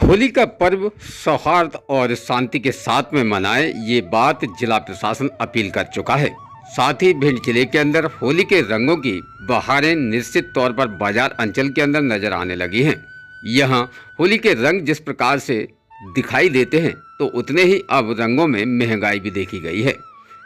होली का पर्व सौहार्द और शांति के साथ में मनाएं, ये बात जिला प्रशासन अपील कर चुका है। साथ ही भिंड जिले के अंदर होली के रंगों की बहारें निश्चित तौर पर बाजार अंचल के अंदर नजर आने लगी हैं। यहाँ होली के रंग जिस प्रकार से दिखाई देते हैं, तो उतने ही अब रंगों में महंगाई भी देखी गई है।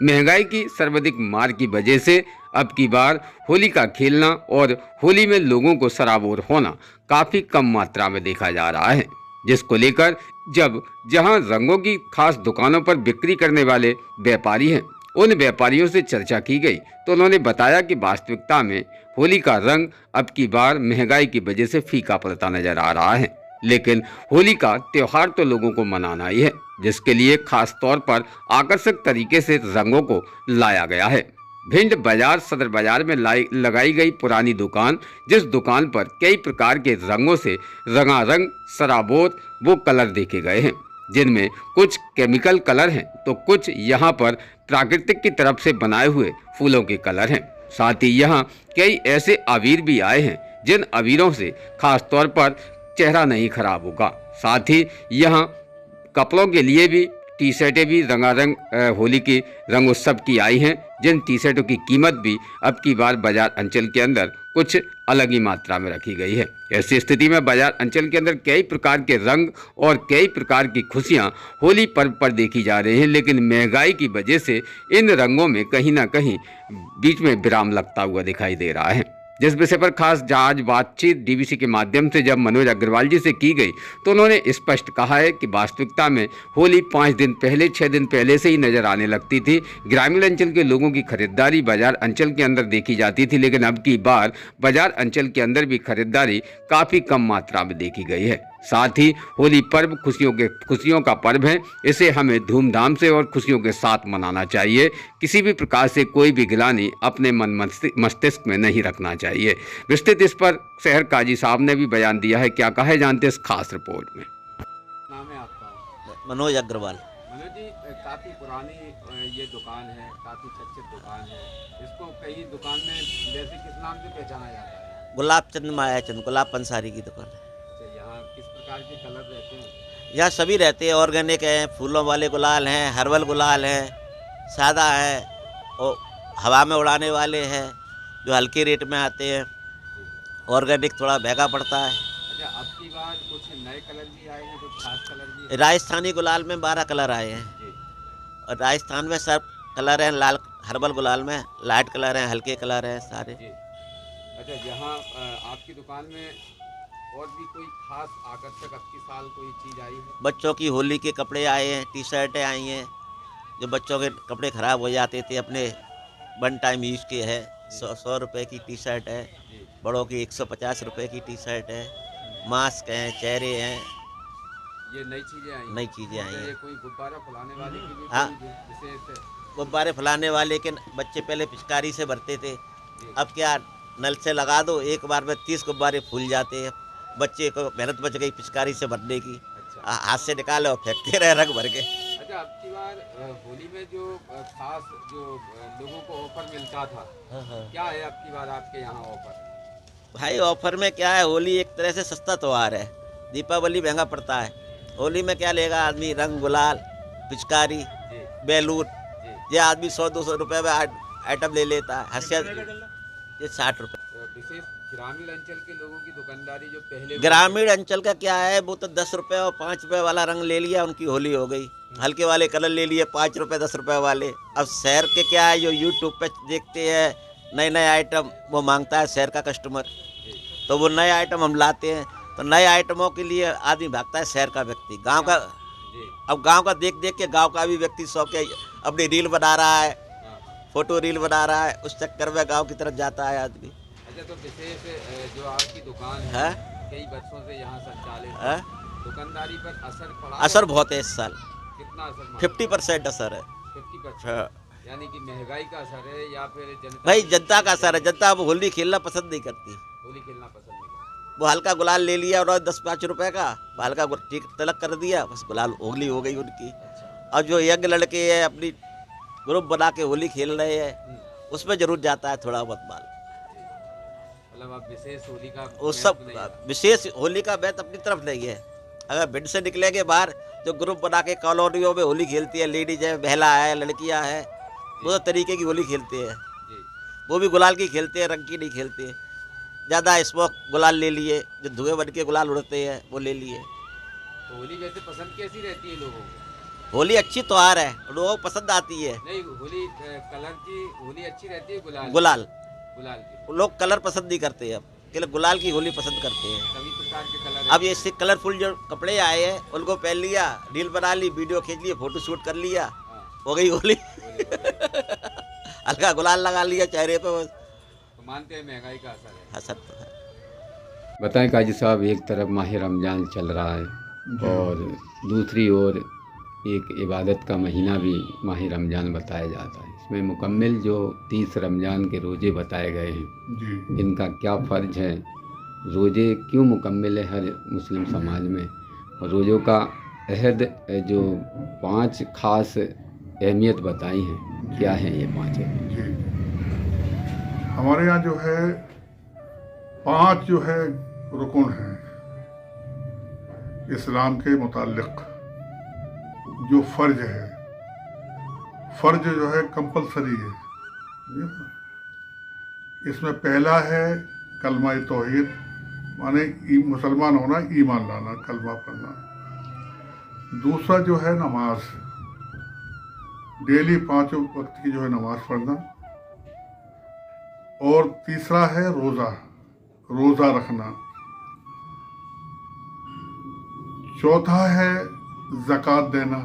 महंगाई की सर्वाधिक मार की वजह से अब की बार होली का खेलना और होली में लोगों को सराबोर होना काफ़ी कम मात्रा में देखा जा रहा है, जिसको लेकर जब जहां रंगों की खास दुकानों पर बिक्री करने वाले व्यापारी हैं, उन व्यापारियों से चर्चा की गई तो उन्होंने बताया कि वास्तविकता में होली का रंग अब की बार महंगाई की वजह से फीका पड़ता नजर आ रहा है। लेकिन होली का त्योहार तो लोगों को मनाना ही है, जिसके लिए खास तौर पर आकर्षक तरीके से रंगों को लाया गया है। भिंड बाजार सदर बाजार में लगाई गई पुरानी दुकान, जिस दुकान पर कई प्रकार के रंगों से रंगारंग सराबोर वो कलर देखे गए हैं, जिनमें कुछ केमिकल कलर हैं तो कुछ यहाँ पर प्राकृतिक की तरफ से बनाए हुए फूलों के कलर हैं। साथ ही यहाँ कई ऐसे अबीर भी आए हैं जिन अबीरों से खास तौर पर चेहरा नहीं खराब होगा। साथ ही यहाँ कपड़ों के लिए भी टी शर्टें भी रंगारंग होली की रंग उत्सव की आई हैं, जिन टी शर्टों की कीमत भी अब की बार बाजार अंचल के अंदर कुछ अलग ही मात्रा में रखी गई है। ऐसी स्थिति में बाजार अंचल के अंदर कई प्रकार के रंग और कई प्रकार की खुशियां होली पर्व पर देखी जा रही हैं, लेकिन महंगाई की वजह से इन रंगों में कहीं ना कहीं बीच में विराम लगता हुआ दिखाई दे रहा है। जिस विषय पर खास आज बातचीत डीवीसी के माध्यम से जब मनोज अग्रवाल जी से की गई तो उन्होंने स्पष्ट कहा है कि वास्तविकता में होली 5 दिन पहले 6 दिन पहले से ही नजर आने लगती थी। ग्रामीण अंचल के लोगों की खरीदारी बाजार अंचल के अंदर देखी जाती थी, लेकिन अब की बार बाजार अंचल के अंदर भी खरीदारी काफ़ी कम मात्रा में देखी गई है। साथ ही होली पर्व खुशियों का पर्व है, इसे हमें धूमधाम से और खुशियों के साथ मनाना चाहिए। किसी भी प्रकार से कोई भी गिलानी अपने मन मस्तिष्क में नहीं रखना चाहिए। विस्तृत इस पर शहर काजी साहब ने भी बयान दिया है। क्या कहा है जानते हैं इस खास रिपोर्ट में। नाम है आपका? मनोज अग्रवाल। मनोज जी, काफ़ी पुरानी ये दुकान है, काफ़ी चर्चित दुकान है। इसको कई दुकान में जैसे किस नाम से पहचाना जाता है? गुलाब चंद मायाचंद, गुलाब पंसारी की दुकान है। अच्छा, यहाँ किस प्रकार के कलर रहते हैं? यहाँ सभी रहते हैं, ऑर्गेनिक हैं, फूलों वाले गुलाल हैं, हर्बल गुलाल हैं, सादा है और हवा में उड़ाने वाले हैं जो हल्के रेट में आते हैं। ऑर्गेनिक थोड़ा महंगा पड़ता है। अच्छा, अब की बार कुछ नए कलर भी आए हैं, कुछ खास कलर भी हैं? राजस्थानी गुलाल में 12 कलर आए हैं जी। और राजस्थान में सब कलर हैं। लाल हर्बल गुलाल में लाइट कलर हैं, हल्के कलर हैं सारे। जी। अच्छा, यहाँ आपकी दुकान में और भी कोई खास आकर्षक अब की साल कोई चीज़ आई है? बच्चों की होली के कपड़े आए हैं, टी शर्टें आई हैं। जो बच्चों के कपड़े ख़राब हो जाते थे अपने वन टाइम यूज के है। 100 रुपये की टी शर्ट है, बड़ों की 150 रुपये की टी शर्ट है, मास्क हैं, चेहरे हैं, ये नई चीज़ें आई हैं? नई चीज़ें आई ये हैं। कोई गुब्बारा फुलाने वाले की भी हाँ। कोई विशेष है? गुब्बारे फैलाने वाले के बच्चे पहले पिचकारी से भरते थे, अब क्या नल से लगा दो, एक बार में 30 गुब्बारे फूल जाते हैं। बच्चे को मेहनत बच गई पिचकारी से भरने की। अच्छा। हाथ से निकाले और फेंकते रहे रंग भर के। अच्छा, अब की बार होली में जो खास जो लोगों को ऑफर मिलता था, क्या है अब की बार आपके यहाँ ऑफर? भाई ऑफर में क्या है, होली एक तरह से सस्ता त्योहार है। दीपावली महंगा पड़ता है, होली में क्या लेगा आदमी? रंग गुलाल, पिचकारी, जी। बैलून। जी। ये आदमी 100-200 रुपये में आइटम ले लेता है। हंसिया ये 60 रुपये। विशेष ग्रामीण अंचल के लोगों की दुकानदारी जो पहले ग्रामीण अंचल का क्या है, वो तो 10 रुपये और 5 रुपये वाला रंग ले लिया, उनकी होली हो गई। हल्के वाले कलर ले लिए 5 रुपये 10 रुपये वाले। अब शहर के क्या है, जो यूट्यूब पे देखते हैं नए नए आइटम, वो मांगता है शहर का कस्टमर, तो वो नए आइटम हम लाते हैं। तो नए आइटमों के लिए आदमी भागता है शहर का व्यक्ति। गांव का, अब गांव का देख देख के गांव का भी व्यक्ति शौक है, अपनी रील बना रहा है, फोटो रील बना रहा है, उस चक्कर में गांव की तरफ जाता है आदमी। अच्छा, तो विशेष जो आपकी दुकान है कई वर्षों से यहाँ संचालित है, दुकानदारी पर असर पड़ा? असर बहुत है इस साल। कितना असर? 50% असर है। 50%? यानी कि महंगाई का असर है या फिर जनता? भाई जनता का असर है। जनता अब होली खेलना पसंद नहीं करती। होली खेलना पसंद नहीं करती। वो हल्का गुलाल ले लिया और 10-5 रुपए का हल्का ठीक तलक कर दिया, बस गुलाल होली हो गई उनकी। और जो यंग लड़के हैं अपनी ग्रुप बना के होली खेल रहे हैं, उसमें जरूर जाता है थोड़ा बहुत माल। मतलब अब विशेष होली का वो सब विशेष होली का बैत अपनी तरफ नहीं है। अगर भिंड से निकलेंगे बाहर, जो ग्रुप बना के कॉलोनियों में होली खेलती है, लेडीज है, महिला है, लड़कियां हैं, वो तरीके की होली खेलते हैं। जी। वो भी गुलाल की खेलते हैं, रंग की नहीं खेलते। ज़्यादा स्मोक गुलाल ले लिए, जो धुएं बन के गुलाल उड़ते हैं वो ले लिए। तो होली वैसे पसंद कैसी रहती है लोगों को? होली अच्छी त्योहार है, लोगों को पसंद आती है। नहीं, होली कलर की होली अच्छी रहती है, गुलाल गुलाल गुलाल की लोग कलर पसंद नहीं करते हैं, अब केवल गुलाल की होली पसंद करते हैं। सभी प्रकार के कलर अब ये इससे कलरफुल जो कपड़े आए हैं उनको पहन लिया, रील बना ली, वीडियो खींच लिए, फोटो शूट कर लिया, हाँ, हो गई होली। हल्का गुलाल लगा लिया चेहरे पे, बस। तो मानते हैं महंगाई का असर है। हसत तो है। बताएं काजी साहब, एक तरफ माह रमज़ान चल रहा है और दूसरी ओर एक इबादत का महीना भी माह रमज़ान बताया जाता है। इसमें मुकम्मल जो 30 रमज़ान के रोज़े बताए गए हैं, इनका क्या फ़र्ज है? रोज़े क्यों मुकम्मल है हर मुस्लिम समाज में? और रोज़ों का अहद जो 5 ख़ास अहमियत बताई हैं, क्या हैं ये 5 अहमियत? जी, हमारे यहाँ जो है 5 जो है रुकन हैं इस्लाम के मुताल्लिक़, जो फ़र्ज है, फ़र्ज जो है कंपलसरी है। इसमें पहला है कलमा तौहीद, माने मुसलमान होना, ईमान लाना, कलमा पढ़ना। दूसरा जो है नमाज, डेली 5 वक्त की जो है नमाज पढ़ना। और तीसरा है रोज़ा रखना। चौथा है ज़कात देना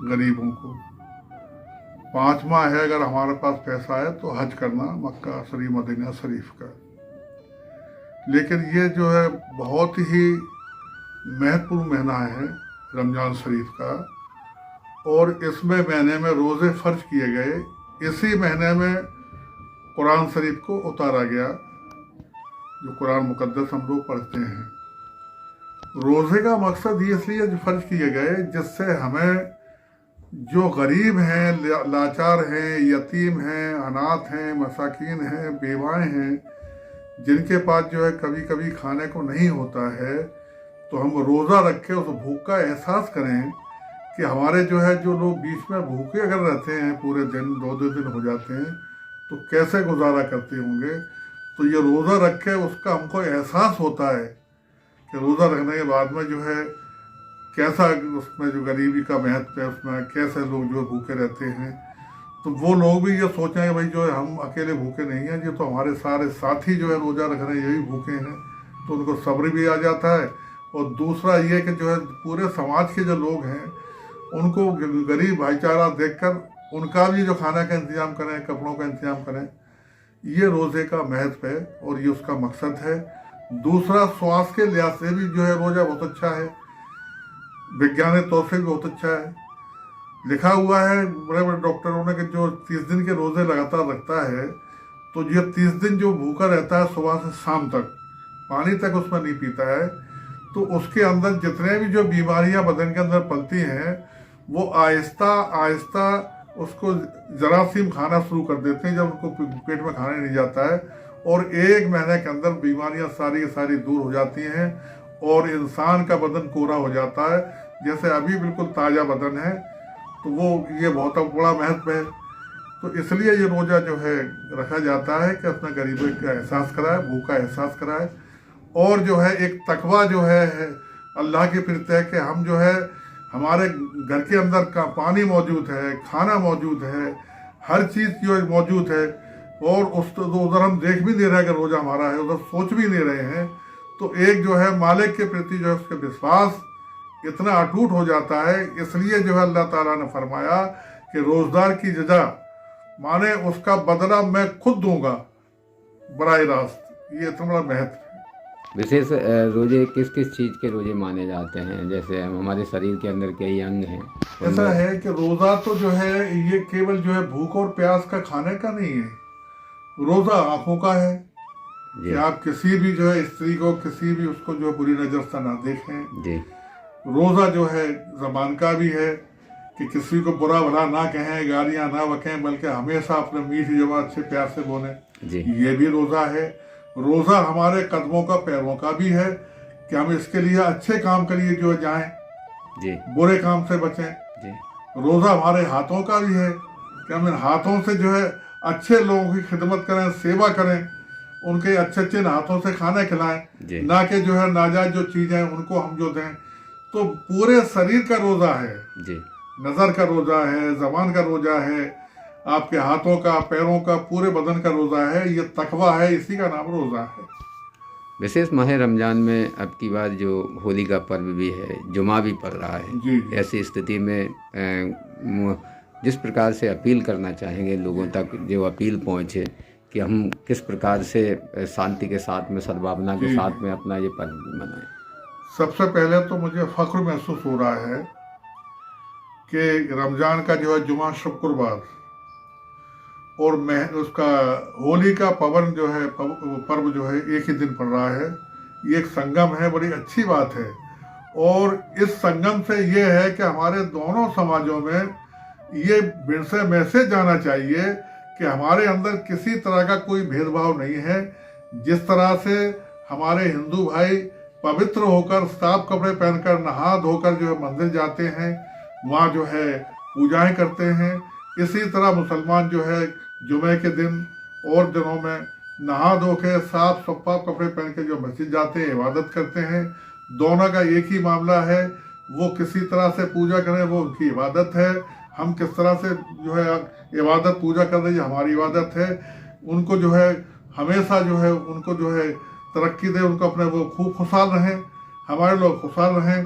गरीबों को। 5वां है अगर हमारे पास पैसा है तो हज करना, मक्का शरीफ, मदीना शरीफ का। लेकिन ये जो है बहुत ही महत्वपूर्ण महीना है रमज़ान शरीफ का, और इसमें महीने में रोज़े फ़र्ज किए गए। इसी महीने में कुरान शरीफ को उतारा गया, जो कुरान मुकद्दस हम लोग पढ़ते हैं। रोज़े का मकसद ये इसलिए जो फ़र्ज किए गए, जिससे हमें जो गरीब हैं, लाचार हैं, यतीम हैं, अनाथ हैं, मसाकीन हैं, बेवाएँ हैं, जिनके पास जो है कभी कभी खाने को नहीं होता है, तो हम रोज़ा रख के उस भूख का एहसास करें कि हमारे जो है जो लोग बीच में भूखे अगर रहते हैं, पूरे दिन 2-2 दिन हो जाते हैं, तो कैसे गुजारा करते होंगे। तो ये रोज़ा रख के उसका हमको एहसास होता है कि रोज़ा रखने के बाद में जो है कैसा उसमें जो गरीबी का महत्व है, उसमें कैसे लोग जो भूखे रहते हैं। तो वो लोग भी ये सोचें कि भाई जो है हम अकेले भूखे नहीं हैं, ये तो हमारे सारे साथी जो है रोज़ा रख रहे हैं, यही भूखे हैं, तो उनको सब्र भी आ जाता है। और दूसरा ये कि जो है पूरे समाज के जो लोग हैं उनको गरीब भाईचारा देखकर उनका भी जो खाना का इंतज़ाम करें, कपड़ों का इंतज़ाम करें, ये रोज़े का महत्व है और ये उसका मकसद है। दूसरा, स्वास्थ्य के लिहाज से भी जो है रोज़ा बहुत अच्छा है, वैज्ञानिक तौर से भी बहुत अच्छा है। लिखा हुआ है बड़े बड़े डॉक्टरों ने कि जो 30 दिन के रोज़े लगातार रखता है, तो ये 30 दिन जो भूखा रहता है सुबह से शाम तक, पानी तक उसमें नहीं पीता है, तो उसके अंदर जितने भी जो बीमारियां बदन के अंदर पलती हैं, वो आहिस्ता आहिस्ता उसको जरासीम खाना शुरू कर देते हैं, जब उनको पेट में खाना नहीं जाता है, और 1 महीने के अंदर बीमारियां सारी की सारी दूर हो जाती हैं और इंसान का बदन कोरा हो जाता है, जैसे अभी बिल्कुल ताज़ा बदन है। तो वो ये बहुत बड़ा महत्व है। तो इसलिए ये रोज़ा जो है रखा जाता है कि अपना गरीबों का एहसास कराए, भूख का एहसास कराए, और जो है एक तकवा जो है अल्लाह के प्रति है कि हम जो है हमारे घर के अंदर का पानी मौजूद है, खाना मौजूद है, हर चीज़ जो है मौजूद है, और उधर हम देख भी नहीं रहे कि रोज़ा हमारा है, उधर सोच भी नहीं रहे हैं। तो एक जो है मालिक के प्रति जो है उसका विश्वास इतना अटूट हो जाता है। इसलिए जो है अल्लाह ताला ने फरमाया कि रोज़दार की जजा माने उसका बदला मैं खुद दूंगा बराह रास्त। ये इतना बड़ा महत्व है। विशेष रोजे किस किस चीज़ के रोजे माने जाते हैं? जैसे हमारे शरीर के अंदर कई अंग हैं। ऐसा है कि रोज़ा तो जो है ये केवल जो है भूख और प्यास का खाने का नहीं है, रोज़ा आँखों का है कि आप किसी भी जो है स्त्री को, किसी भी उसको जो बुरी नज़र से ना देखें जी। रोज़ा जो है ज़बान का भी है कि किसी को बुरा भला ना कहें, गालियाँ ना बकें, बल्कि हमेशा अपने मीठी ज़बान अच्छे प्यार से बोलें, ये भी रोज़ा है। रोज़ा हमारे कदमों का, पैरों का भी है कि हम इसके लिए अच्छे काम के लिए जो जाएं, जी बुरे काम से बचें। जी रोज़ा हमारे हाथों का भी है कि हम इन हाथों से जो है अच्छे लोगों की खिदमत करें, सेवा करें, उनके अच्छे अच्छे हाथों से खाना खिलाएं, जी ना कि जो है नाजायज जो चीज़ें हैं उनको हम जो दें। तो पूरे शरीर का रोज़ा है, जी नज़र का रोज़ा है, ज़बान का रोज़ा है, आपके हाथों का, पैरों का, पूरे बदन का रोज़ा है। ये तकवा है, इसी का नाम रोज़ा है। विशेष माह रमज़ान में अब की बार जो होली का पर्व भी है, जुमा भी पड़ रहा है, जी जी। ऐसी स्थिति में जिस प्रकार से अपील करना चाहेंगे लोगों तक, जो अपील पहुँचे कि हम किस प्रकार से शांति के साथ में, सद्भावना के जी। साथ में अपना ये पर्व मनाएं। सबसे पहले तो मुझे फ़ख्र महसूस हो रहा है कि रमज़ान का जो है जुमा शुक्रवार और मैं उसका होली का पवन जो है पर्व जो है एक ही दिन पड़ रहा है। ये एक संगम है, बड़ी अच्छी बात है। और इस संगम से ये है कि हमारे दोनों समाजों में ये से मैसेज जाना चाहिए कि हमारे अंदर किसी तरह का कोई भेदभाव नहीं है। जिस तरह से हमारे हिंदू भाई पवित्र होकर साफ कपड़े पहनकर नहा धोकर जो है मंदिर जाते हैं, वहाँ जो है पूजाएं करते हैं, इसी तरह मुसलमान जो है जुमे के दिन और दिनों में नहा धो के साफ सफा कपड़े पहन के जो मस्जिद जाते हैं, इबादत करते हैं। दोनों का एक ही मामला है, वो किसी तरह से पूजा करें, वो उनकी इबादत है। हम किस तरह से जो है इबादत पूजा कर रहे हैं, हमारी इबादत है। उनको जो है हमेशा जो है उनको जो है तरक्की दे, उनको अपने वो खूब खुशहाल रहें, हमारे लोग खुशहाल रहें।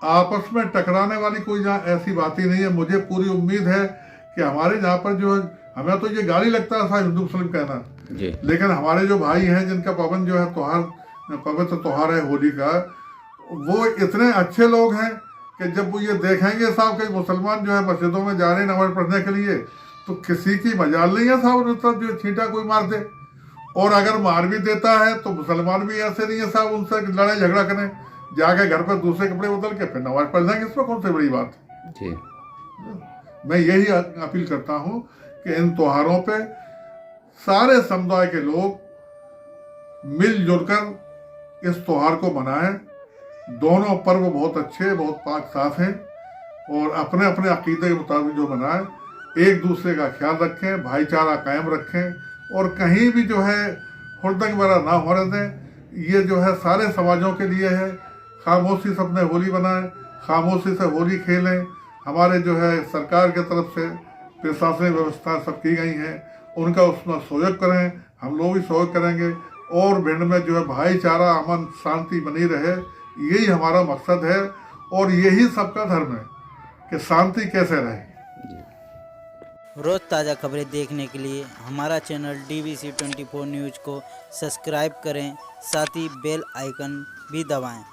आपस में टकराने वाली कोई यहाँ ऐसी बात ही नहीं है। मुझे पूरी उम्मीद है कि हमारे यहाँ पर जो है, हमें तो ये गाली लगता है साहब हिंदू मुस्लिम कहना जी, लेकिन हमारे जो भाई हैं जिनका पवन जो है त्योहार, पवित्र त्योहार है होली का, वो इतने अच्छे लोग हैं कि जब वो ये देखेंगे साहब कि मुसलमान जो है मस्जिदों में जा रहे हैं नमाज पढ़ने के लिए, तो किसी की मजाल नहीं है साहब उन तरफ जो छींटा कोई मार दे। और अगर मार भी देता है तो मुसलमान भी ऐसे नहीं है साहब उनसे लड़ाई झगड़ा करें, जाके घर पर दूसरे कपड़े बदल के फिर नमाज पढ़ जाएंगे। इसमें कौन सी बड़ी बात है। जी मैं यही अपील करता हूँ कि इन त्योहारों पे सारे समुदाय के लोग मिलजुल कर इस त्योहार को मनाएं। दोनों पर्व बहुत अच्छे, बहुत पाक साफ हैं और अपने अपने अकीदे के मुताबिक जो मनाएं, एक दूसरे का ख्याल रखें, भाईचारा कायम रखें और कहीं भी जो है हुड़दंग वगैरह ना होने दें। ये जो है सारे समाजों के लिए है। खामोशी से अपने होली बनाएं, खामोशी से होली खेलें। हमारे जो है सरकार के तरफ से प्रशासनिक व्यवस्था सब की गई हैं, उनका उसमें सहयोग करें, हम लोग भी सहयोग करेंगे और भिंड में जो है भाईचारा, अमन, शांति बनी रहे, यही हमारा मकसद है और यही सबका धर्म है कि शांति कैसे रहे। रोज़ ताज़ा खबरें देखने के लिए हमारा चैनल DBC 24 न्यूज़ को सब्सक्राइब करें, साथ ही बेल आइकन भी दबाएं।